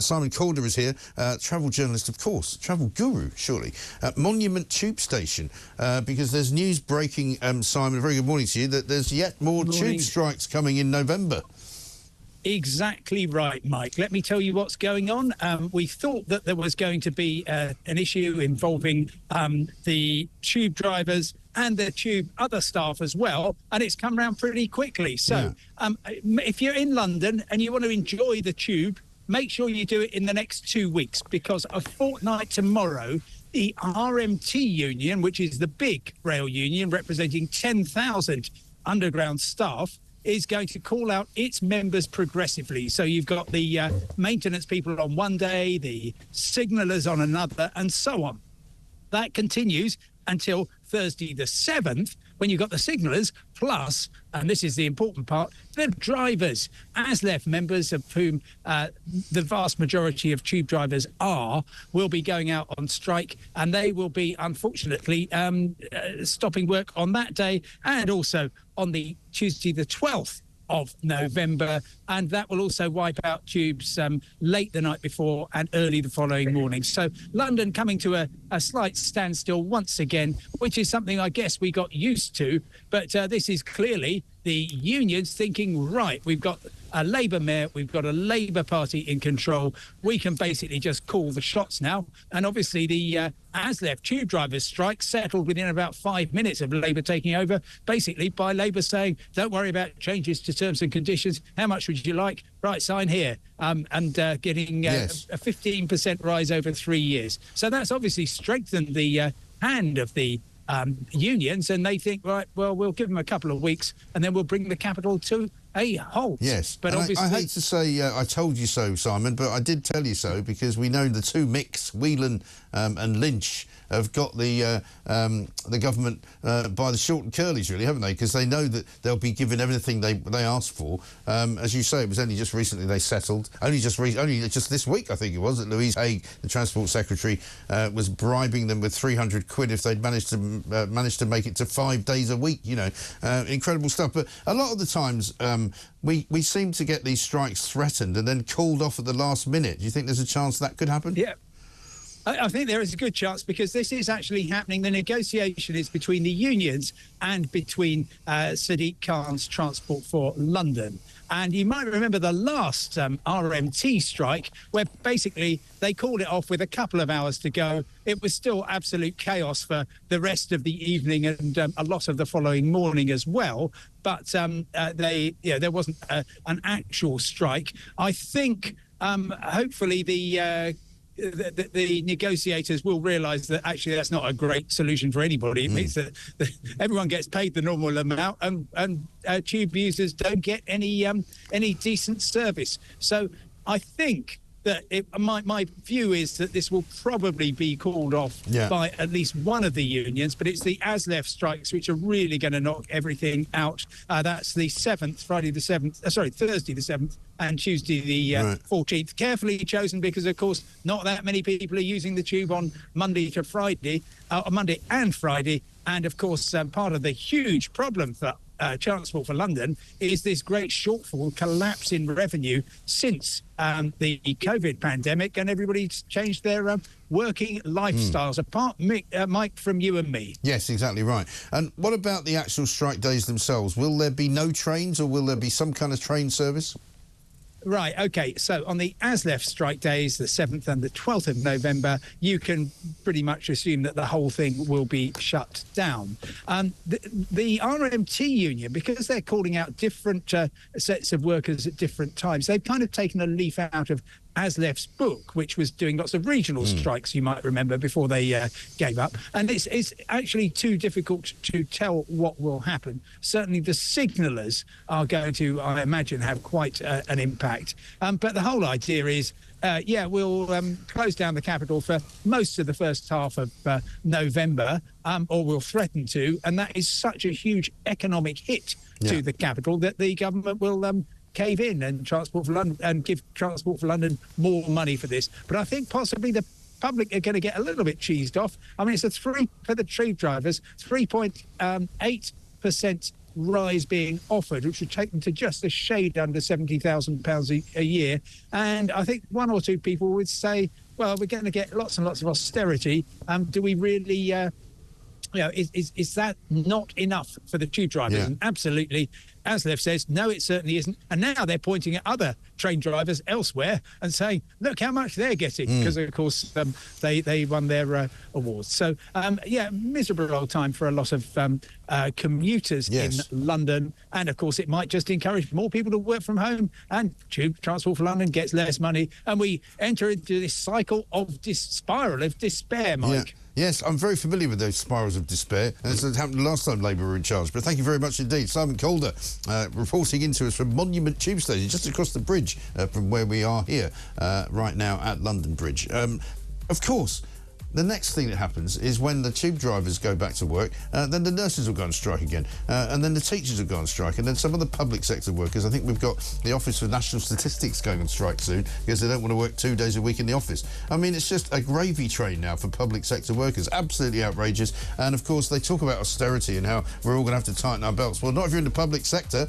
Simon Calder is here, travel journalist, of course, travel guru, surely. Monument Tube Station, because there's news breaking, Simon, a very good morning to you, that there's yet more tube strikes coming in November. Exactly right, Mike. Let me tell you what's going on. We thought that there was going to be an issue involving the tube drivers and the tube other staff as well, and it's come around pretty quickly. So if you're in London and you want to enjoy the tube, make sure you do it in the next 2 weeks, because a fortnight tomorrow, the RMT union, which is the big rail union representing 10,000 underground staff, is going to call out its members progressively. So you've got the maintenance people on one day, the signallers on another, and so on. That continues until Thursday the 7th, when you've got the signallers, plus, and this is the important part, the drivers. Aslef members, of whom the vast majority of tube drivers are, will be going out on strike, and they will be, unfortunately, stopping work on that day and also on the Tuesday the 12th of November, and that will also wipe out tubes late the night before and early the following morning. So London coming to a slight standstill once again, which is something I guess we got used to, but this is clearly the unions thinking, right, we've got a Labour mayor, we've got a Labour Party in control, we can basically just call the shots now. And obviously the Aslef tube drivers strike settled within about 5 minutes of Labour taking over, basically by Labour saying, don't worry about changes to terms and conditions, how much would you like? Right, sign here. And getting a 15% rise over 3 years. So that's obviously strengthened the hand of the unions, and they think, right, well, we'll give them a couple of weeks and then we'll bring the capital to a halt. Yes, but and obviously, I hate to say I told you so, Simon, but I did tell you so, because we know the two Micks, Whelan and Lynch, have got the government by the short and curlies, really, haven't they? Because they know that they'll be given everything they asked for. As you say, it was only just recently they settled. Only just this week, I think it was, that Louise Haigh, the Transport Secretary, was bribing them with 300 quid if they'd managed to make it to 5 days a week. You know, incredible stuff. But a lot of the times we seem to get these strikes threatened and then called off at the last minute. Do you think there's a chance that could happen? Yeah. I think there is a good chance, because this is actually happening. The negotiation is between the unions and between Sadiq Khan's Transport for London. And you might remember the last RMT strike, where basically they called it off with a couple of hours to go. It was still absolute chaos for the rest of the evening and a lot of the following morning as well. But there wasn't an actual strike. I think hopefully the negotiators will realise that actually that's not a great solution for anybody. It means that everyone gets paid the normal amount, and tube users don't get any decent service. So I think that my view is that this will probably be called off by at least one of the unions, but it's the Aslef strikes which are really going to knock everything out. That's the 7th, Thursday the 7th, and Tuesday the 14th. Carefully chosen, because, of course, not that many people are using the tube on Monday to Friday, Monday and Friday. And, of course, part of the huge problem for Transport for London is this great shortfall, collapse in revenue since the COVID pandemic, and everybody's changed their working lifestyles, apart, Mike, from you and me. Yes, exactly right. And what about the actual strike days themselves? Will there be no trains, or will there be some kind of train service? Right, OK, so on the Aslef strike days, the 7th and the 12th of November, you can pretty much assume that the whole thing will be shut down. The RMT union, because they're calling out different sets of workers at different times, they've kind of taken a leaf out of Aslef's book, which was doing lots of regional strikes, you might remember, before they gave up. And it's actually too difficult to tell what will happen. Certainly the signallers are going to, I imagine, have quite an impact. But the whole idea is, we'll close down the capital for most of the first half of November, or we'll threaten to. And that is such a huge economic hit to the capital that the government will cave in and Transport for London, and give Transport for London more money for this. But I think possibly the public are going to get a little bit cheesed off. I mean, it's for the tube drivers, 3.8% rise being offered, which would take them to just a shade under £70,000 a year. And I think one or two people would say, well, we're going to get lots and lots of austerity. Do we really... is that not enough for the tube drivers? Yeah. And absolutely, Aslef says, no, it certainly isn't. And now they're pointing at other train drivers elsewhere and saying, look how much they're getting, because, of course, they won their awards. So, miserable old time for a lot of commuters in London. And, of course, it might just encourage more people to work from home, and Tube Transport for London gets less money. And we enter into this cycle of spiral of despair, Mike. Yeah. Yes, I'm very familiar with those spirals of despair, and this happened last time Labour were in charge. But thank you very much indeed. Simon Calder reporting into us from Monument Tube Station, just across the bridge from where we are here right now at London Bridge. Of course, the next thing that happens is when the tube drivers go back to work, then the nurses will go on strike again, and then the teachers will go on strike, and then some of the public sector workers. I think we've got the Office for National Statistics going on strike soon because they don't want to work 2 days a week in the office. I mean, it's just a gravy train now for public sector workers. Absolutely outrageous. And, of course, they talk about austerity and how we're all going to have to tighten our belts. Well, not if you're in the public sector.